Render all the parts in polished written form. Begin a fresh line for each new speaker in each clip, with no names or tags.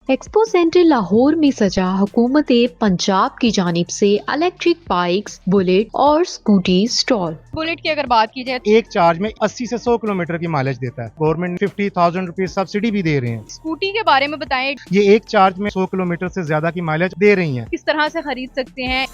Expo centre Lahore में सजा हुकूमत पंजाब की जानिब से इलेक्ट्रिक बाइक्स, बुलेट और स्कूटी स्टॉल।
बुलेट की अगर बात की जाए,
एक चार्ज में 80 से 100 किलोमीटर की माइलेज देता है। गवर्नमेंट 50,000 रुपीज सब्सिडी भी दे रहे हैं।
स्कूटी के बारे में बताएं,
ये एक चार्ज में 100 किलोमीटर से ज्यादा की माइलेज दे रही हैं।
किस तरह से खरीद सकते हैं।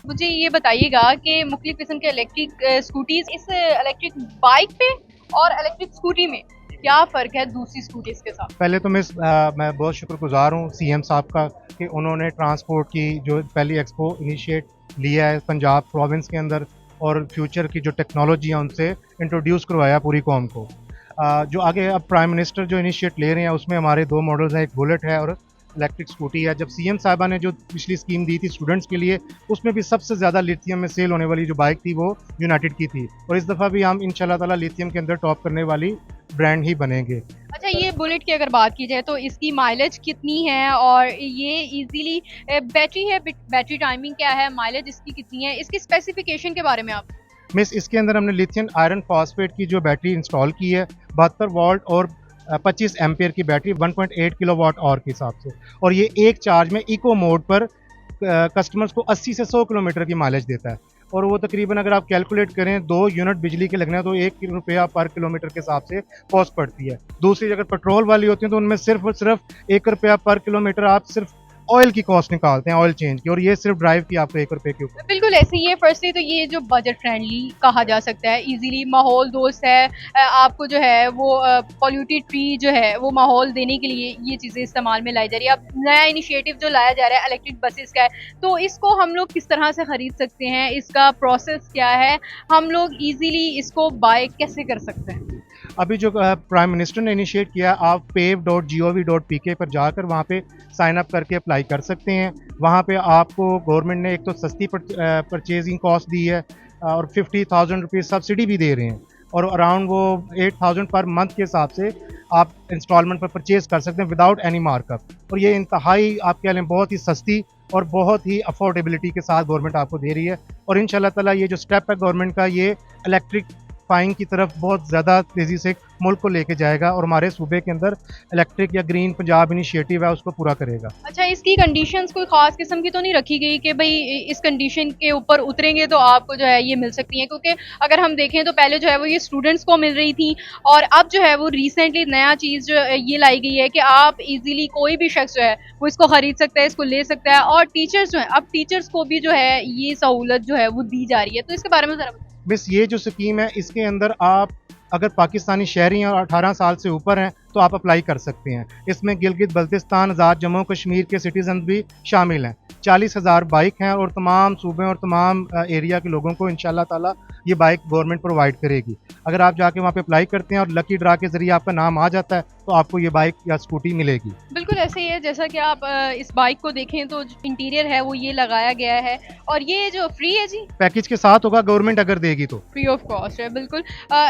मुझे ये बताइएगा कि मुख्तलिफ किस्म के इलेक्ट्रिक स्कूटीज, इस इलेक्ट्रिक बाइक पे और इलेक्ट्रिक स्कूटी में क्या फ़र्क है दूसरी स्कूटीज के साथ।
पहले तो मैं बहुत शुक्रगुजार हूँ सीएम साहब का कि उन्होंने ट्रांसपोर्ट की जो पहली एक्सपो इनिशिएट लिया है पंजाब प्रोविंस के अंदर और फ्यूचर की जो टेक्नोलॉजी है उनसे इंट्रोड्यूस करवाया पूरी कौम को। जो आगे अब प्राइम मिनिस्टर जो इनिशिएट ले रहे हैं उसमें हमारे दो मॉडल्स हैं, एक बुलेट है और इलेक्ट्रिक स्कूटी है। जब सीएम साहबा ने जो पिछली स्कीम दी थी स्टूडेंट्स के लिए, उसमें भी सबसे ज़्यादा लिथियम में सेल होने वाली जो बाइक थी वो यूनाइटेड की थी और इस दफ़ा भी हम इंशाल्लाह ताला लिथियम के अंदर टॉप करने वाली ब्रांड ही बनेंगे।
अच्छा, ये बुलेट की अगर बात की जाए तो इसकी माइलेज कितनी है और ये इजीली बैटरी है, बैटरी टाइमिंग क्या है, माइलेज इसकी कितनी है, इसकी स्पेसिफिकेशन के बारे में आप।
मिस, इसके अंदर हमने लिथियम आयरन फॉस्फेट की जो बैटरी इंस्टॉल की है 72 वोल्ट और 25 एम्पियर की बैटरी 1.8 किलोवाट आवर के हिसाब से, और ये एक चार्ज में इको मोड पर कस्टमर्स को 80 से 100 किलोमीटर की माइलेज देता है। और वो तकरीबन अगर आप कैलकुलेट करें 2 यूनिट बिजली के लगने हैं तो 1 रुपया पर किलोमीटर के हिसाब से कॉस्ट पड़ती है। दूसरी अगर पेट्रोल वाली होती है तो उनमें सिर्फ और सिर्फ 1 रुपया पर किलोमीटर आप सिर्फ ऑयल की कॉस्ट निकालते हैं, ऑयल चेंज की, और ये सिर्फ ड्राइव की आपको 1 रुपये के ऊपर।
बिल्कुल ऐसे ही है। फर्स्टली तो ये जो बजट फ्रेंडली कहा जा सकता है, इजीली माहौल दोस्त है, आपको जो है वो पॉल्यूटेड फ्री जो है वो माहौल देने के लिए ये चीज़ें इस्तेमाल में लाई जा रही है। अब नया इनिशिएटिव जो लाया जा रहा है इलेक्ट्रिक बसेस का है, तो इसको हम लोग किस तरह से ख़रीद सकते हैं, इसका प्रोसेस क्या है, हम लोग ईजीली इसको बाय कैसे कर सकते हैं।
अभी जो प्राइम मिनिस्टर ने इनिशिएट किया, आप pave.gov.pk पर जाकर वहाँ पे साइन अप करके अप्लाई कर सकते हैं। वहाँ पे आपको गवर्नमेंट ने एक तो सस्ती परचेजिंग कॉस्ट दी है और 50,000 रुपीज़ सब्सिडी भी दे रहे हैं और अराउंड वो 8,000 पर मंथ के हिसाब से आप इंस्टॉलमेंट पर परचेज कर सकते हैं विदाउट एनी मार्कअप। और ये इंतहाई आप कह लें बहुत ही सस्ती और बहुत ही अफोर्डेबिलिटी के साथ गवर्नमेंट आपको दे रही है। और इंशाल्लाह ताला ये जो स्टेप है गवर्नमेंट का, ये इलेक्ट्रिफाइंग की तरफ बहुत ज़्यादा तेज़ी से मुल्क को लेके जाएगा और हमारे सूबे के अंदर इलेक्ट्रिक या ग्रीन पंजाब इनिशिएटिव है उसको पूरा करेगा।
अच्छा, इसकी कंडीशंस कोई खास किस्म की तो नहीं रखी गई कि भाई इस कंडीशन के ऊपर उतरेंगे तो आपको जो है ये मिल सकती है, क्योंकि अगर हम देखें तो पहले जो है वो ये स्टूडेंट्स को मिल रही थी और अब जो है वो रिसेंटली नया चीज़ जो ये लाई गई है कि आप इजीली कोई भी शख्स जो है वो इसको खरीद सकता है, इसको ले सकता है। और टीचर्स जो है, अब टीचर्स को भी जो है ये सहूलत जो है वो दी जा रही है, तो इसके बारे में ज़रा।
मिस, ये जो स्कीम है इसके अंदर आप अगर पाकिस्तानी शहरी हैं और 18 साल से ऊपर हैं तो आप अप्लाई कर सकते हैं। इसमें गिलगित बल्तिस्तान, आज़ाद जम्मू कश्मीर के सिटीजन भी शामिल हैं। 40,000 बाइक हैं और तमाम सूबे और तमाम एरिया के लोगों को इंशाल्लाह ताला ये बाइक गवर्नमेंट प्रोवाइड करेगी। अगर आप जाके वहाँ पे अप्लाई करते हैं और लकी ड्रा के ज़रिए आपका नाम आ जाता है तो आपको ये बाइक या स्कूटी मिलेगी।
बिल्कुल ऐसे ही है, जैसा कि आप इस बाइक को देखें तो इंटीरियर है वो ये लगाया गया है और ये जो फ्री है जी,
पैकेज के साथ होगा, गवर्नमेंट अगर देगी तो
फ्री ऑफ कॉस्ट है। बिल्कुल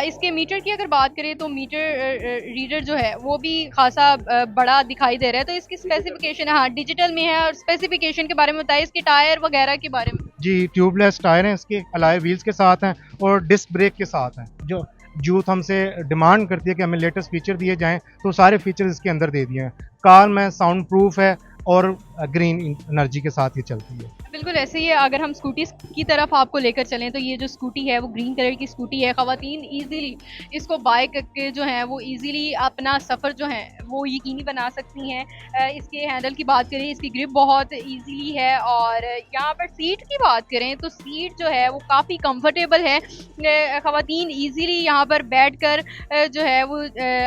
इसके मीटर की अगर बात करें तो मीटर रीडर जो है वो भी खासा बड़ा दिखाई दे रहा है, तो इसकी स्पेसिफिकेशन हाँ डिजिटल में है। और स्पेसिफिकेशन के बारे में बताइए, इसके टायर वगैरह के बारे में।
जी, ट्यूबलेस टायर हैं, इसके अलॉय व्हील्स के साथ हैं और डिस्क ब्रेक के साथ हैं। जो यूथ हमसे डिमांड करती है कि हमें लेटेस्ट फीचर दिए जाएं तो सारे फीचर इसके अंदर दे दिए हैं। कार में साउंड प्रूफ है और ग्रीन एनर्जी के साथ ये चलती है।
बिल्कुल ऐसे ही है। अगर हम स्कूटी की तरफ आपको लेकर चलें तो ये जो स्कूटी है वो ग्रीन कलर की स्कूटी है। ख़वातीन इजीली इसको बाय करके जो है वो इजीली अपना सफ़र जो है वो यकीनी बना सकती हैं। इसके हैंडल की बात करें, इसकी ग्रिप बहुत इजीली है और यहाँ पर सीट की बात करें तो सीट जो है वो काफ़ी कंफर्टेबल है। ख़वातीन इजीली यहाँ पर बैठ कर जो है वो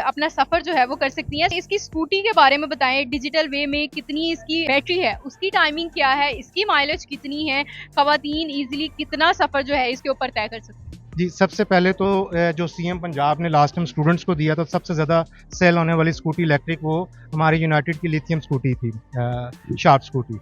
अपना सफ़र जो है वो कर सकती हैं। इसकी स्कूटी के बारे में बताएं, डिजिटल वे में कितनी इसकी बैटरी है, उसकी टाइमिंग क्या है, इसकी माइलेज कितनी है, ख़वातीन इजीली कितना सफ़र जो है इसके ऊपर तय कर सकती हैं।
जी, सबसे पहले तो जो सीएम पंजाब ने लास्ट टाइम स्टूडेंट्स को दिया था सबसे ज़्यादा सेल होने वाली स्कूटी इलेक्ट्रिक वो हमारी यूनाइटेड की लिथियम स्कूटी थी, शार्प स्कूटी।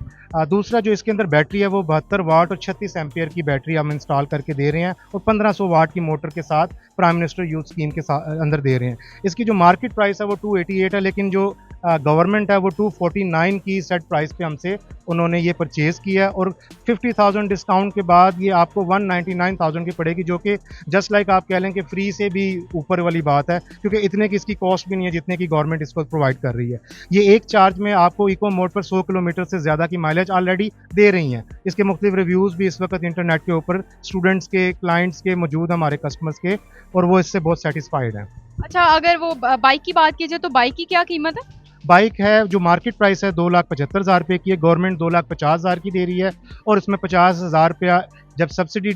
दूसरा जो इसके अंदर बैटरी है वो 72 वाट और 36 एम्पियर की बैटरी हम इंस्टॉल करके दे रहे हैं और 1500 वाट की मोटर के साथ प्राइम मिनिस्टर यूथ स्कीम के साथ अंदर दे रहे हैं। इसकी जो मार्केट प्राइस है वो 288 है, लेकिन जो गवर्नमेंट है वो 249 की सेट प्राइस पे हमसे उन्होंने ये परचेज़ किया है और 50,000 डिस्काउंट के बाद ये आपको 199,000 की पड़ेगी, जो कि जस्ट लाइक आप कह लें कि फ्री से भी ऊपर वाली बात है, क्योंकि इतने की इसकी कॉस्ट भी नहीं है जितने की गवर्नमेंट इसको प्रोवाइड कर रही है। ये एक चार्ज में आपको इको मोड पर 100 किलोमीटर से ज़्यादा की माइलेज ऑलरेडी दे रही हैं। इसके मुख्तलिफ रिव्यूज़ भी इस वक्त इंटरनेट के ऊपर स्टूडेंट्स के, क्लाइंट्स के मौजूद, हमारे कस्टमर्स के, और वो इससे बहुत सेटिस्फाइड हैं।
अच्छा, अगर वो बाइक की बात की जाए तो बाइक की क्या कीमत है?
बाइक है जो मार्केट प्राइस है 2,75,000 रुपये की है, गवर्नमेंट 2,50,000 की दे रही है, और इसमें 50,000 रुपया जब सब्सिडी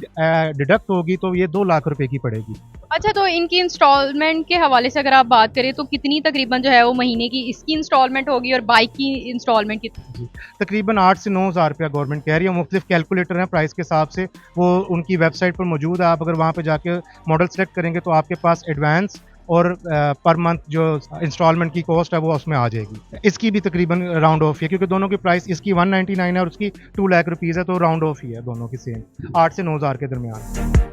डिडक्ट होगी तो ये 2 लाख रुपए की पड़ेगी।
अच्छा, तो इनकी इंस्टॉलमेंट के हवाले से अगर आप बात करें तो कितनी तकरीबन जो है वो महीने की इसकी इंस्टॉलमेंट होगी और बाइक की इंस्टॉलमेंट कितनी?
जी, तकरीबन 8 से 9,000 रुपया गवर्नमेंट कह रही है। मुख्तलिफ कैलकुलेटर हैं प्राइस के हिसाब से, वो उनकी वेबसाइट पर मौजूद है। आप अगर वहाँ पे जाके मॉडल सेलेक्ट करेंगे तो आपके पास एडवांस और पर मंथ जो इंस्टॉलमेंट की कॉस्ट है वो उसमें आ जाएगी। इसकी भी तकरीबन राउंड ऑफ ही है, क्योंकि दोनों की प्राइस, इसकी 199 है और उसकी 2 लाख रुपीज़ है, तो राउंड ऑफ ही है दोनों की सेम, 8 से 9,000 के दरमियान।